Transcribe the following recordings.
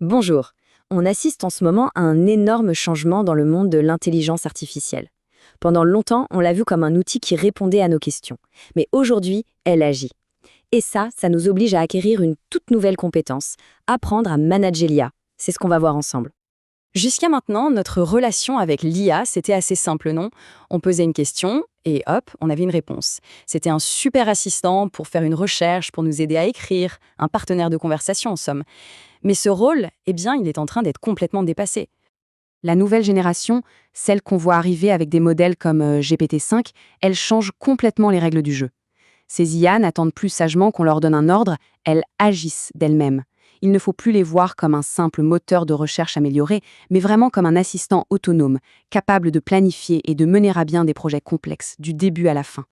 Bonjour. On assiste en ce moment à un énorme changement dans le monde de l'intelligence artificielle. Pendant longtemps, on l'a vu comme un outil qui répondait à nos questions. Mais aujourd'hui, elle agit. Et ça nous oblige à acquérir une toute nouvelle compétence, apprendre à manager l'IA. C'est ce qu'on va voir ensemble. Jusqu'à maintenant, notre relation avec l'IA, c'était assez simple, non? On posait une question et hop, on avait une réponse. C'était un super assistant pour faire une recherche, pour nous aider à écrire, un partenaire de conversation en somme. Mais ce rôle, eh bien, il est en train d'être complètement dépassé. La nouvelle génération, celle qu'on voit arriver avec des modèles comme GPT-5, elle change complètement les règles du jeu. Ces IA n'attendent plus sagement qu'on leur donne un ordre, elles agissent d'elles-mêmes. Il ne faut plus les voir comme un simple moteur de recherche amélioré, mais vraiment comme un assistant autonome, capable de planifier et de mener à bien des projets complexes, du début à la fin.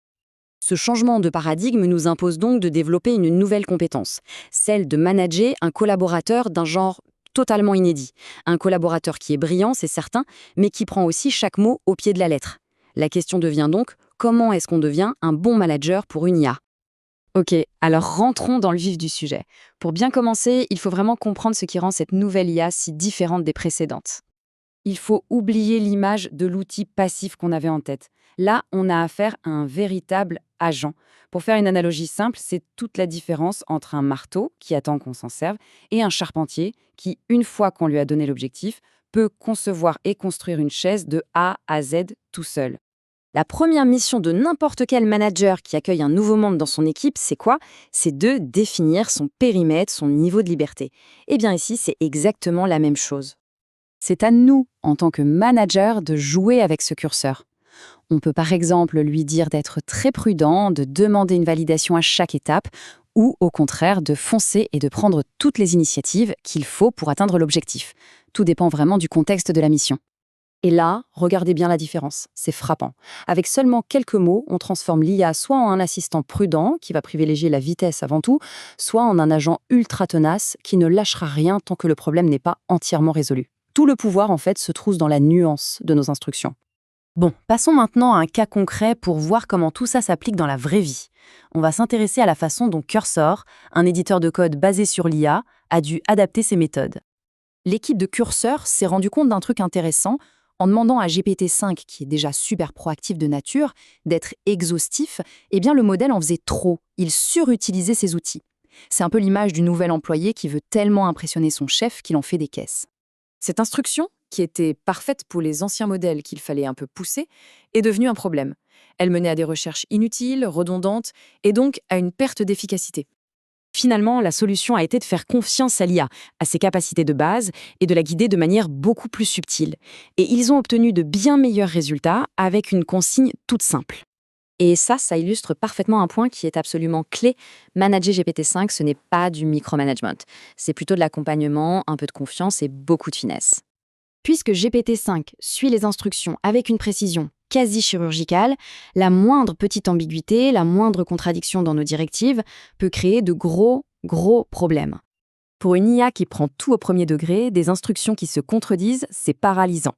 Ce changement de paradigme nous impose donc de développer une nouvelle compétence, celle de manager un collaborateur d'un genre totalement inédit. Un collaborateur qui est brillant, c'est certain, mais qui prend aussi chaque mot au pied de la lettre. La question devient donc, comment est-ce qu'on devient un bon manager pour une IA? Ok, alors rentrons dans le vif du sujet. Pour bien commencer, il faut vraiment comprendre ce qui rend cette nouvelle IA si différente des précédentes. Il faut oublier l'image de l'outil passif qu'on avait en tête. Là, on a affaire à un véritable agent. Pour faire une analogie simple, c'est toute la différence entre un marteau, qui attend qu'on s'en serve, et un charpentier, qui, une fois qu'on lui a donné l'objectif, peut concevoir et construire une chaise de A à Z tout seul. La première mission de n'importe quel manager qui accueille un nouveau membre dans son équipe, c'est quoi? C'est de définir son périmètre, son niveau de liberté. Eh bien ici, c'est exactement la même chose. C'est à nous, en tant que manager, de jouer avec ce curseur. On peut par exemple lui dire d'être très prudent, de demander une validation à chaque étape, ou au contraire de foncer et de prendre toutes les initiatives qu'il faut pour atteindre l'objectif. Tout dépend vraiment du contexte de la mission. Et là, regardez bien la différence, c'est frappant. Avec seulement quelques mots, on transforme l'IA soit en un assistant prudent, qui va privilégier la vitesse avant tout, soit en un agent ultra tenace, qui ne lâchera rien tant que le problème n'est pas entièrement résolu. Tout le pouvoir, en fait, se trouve dans la nuance de nos instructions. Bon, passons maintenant à un cas concret pour voir comment tout ça s'applique dans la vraie vie. On va s'intéresser à la façon dont Cursor, un éditeur de code basé sur l'IA, a dû adapter ses méthodes. L'équipe de Cursor s'est rendu compte d'un truc intéressant en demandant à GPT-5, qui est déjà super proactif de nature, d'être exhaustif. Eh bien le modèle en faisait trop, il surutilisait ses outils. C'est un peu l'image du nouvel employé qui veut tellement impressionner son chef qu'il en fait des caisses. Cette instruction, qui était parfaite pour les anciens modèles qu'il fallait un peu pousser, est devenue un problème. Elle menait à des recherches inutiles, redondantes, et donc à une perte d'efficacité. Finalement, la solution a été de faire confiance à l'IA, à ses capacités de base, et de la guider de manière beaucoup plus subtile. Et ils ont obtenu de bien meilleurs résultats avec une consigne toute simple. Et ça illustre parfaitement un point qui est absolument clé. Manager GPT-5, ce n'est pas du micromanagement. C'est plutôt de l'accompagnement, un peu de confiance et beaucoup de finesse. Puisque GPT-5 suit les instructions avec une précision quasi chirurgicale, la moindre petite ambiguïté, la moindre contradiction dans nos directives peut créer de gros problèmes. Pour une IA qui prend tout au premier degré, des instructions qui se contredisent, c'est paralysant.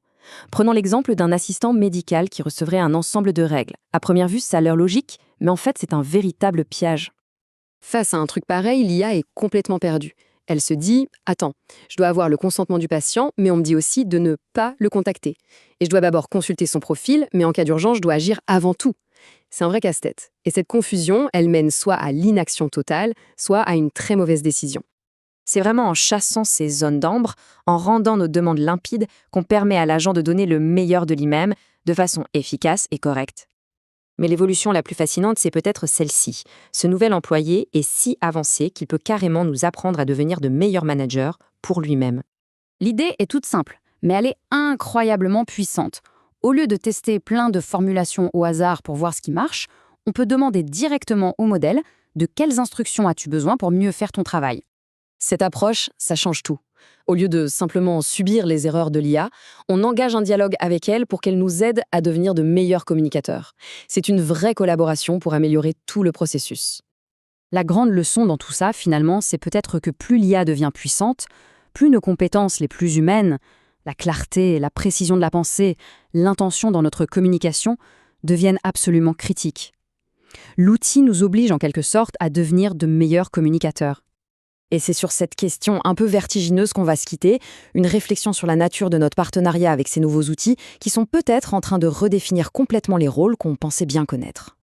Prenons l'exemple d'un assistant médical qui recevrait un ensemble de règles. À première vue, ça a l'air logique, mais en fait, c'est un véritable piège. Face à un truc pareil, l'IA est complètement perdue. Elle se dit « Attends, je dois avoir le consentement du patient, mais on me dit aussi de ne pas le contacter. Et je dois d'abord consulter son profil, mais en cas d'urgence, je dois agir avant tout. » C'est un vrai casse-tête. Et cette confusion, elle mène soit à l'inaction totale, soit à une très mauvaise décision. C'est vraiment en chassant ces zones d'ombre, en rendant nos demandes limpides, qu'on permet à l'agent de donner le meilleur de lui-même, de façon efficace et correcte. Mais l'évolution la plus fascinante, c'est peut-être celle-ci. Ce nouvel employé est si avancé qu'il peut carrément nous apprendre à devenir de meilleurs managers pour lui-même. L'idée est toute simple, mais elle est incroyablement puissante. Au lieu de tester plein de formulations au hasard pour voir ce qui marche, on peut demander directement au modèle de quelles instructions as-tu besoin pour mieux faire ton travail. Cette approche, ça change tout. Au lieu de simplement subir les erreurs de l'IA, on engage un dialogue avec elle pour qu'elle nous aide à devenir de meilleurs communicateurs. C'est une vraie collaboration pour améliorer tout le processus. La grande leçon dans tout ça, finalement, c'est peut-être que plus l'IA devient puissante, plus nos compétences les plus humaines, la clarté, la précision de la pensée, l'intention dans notre communication, deviennent absolument critiques. L'outil nous oblige en quelque sorte à devenir de meilleurs communicateurs. Et c'est sur cette question un peu vertigineuse qu'on va se quitter, une réflexion sur la nature de notre partenariat avec ces nouveaux outils qui sont peut-être en train de redéfinir complètement les rôles qu'on pensait bien connaître.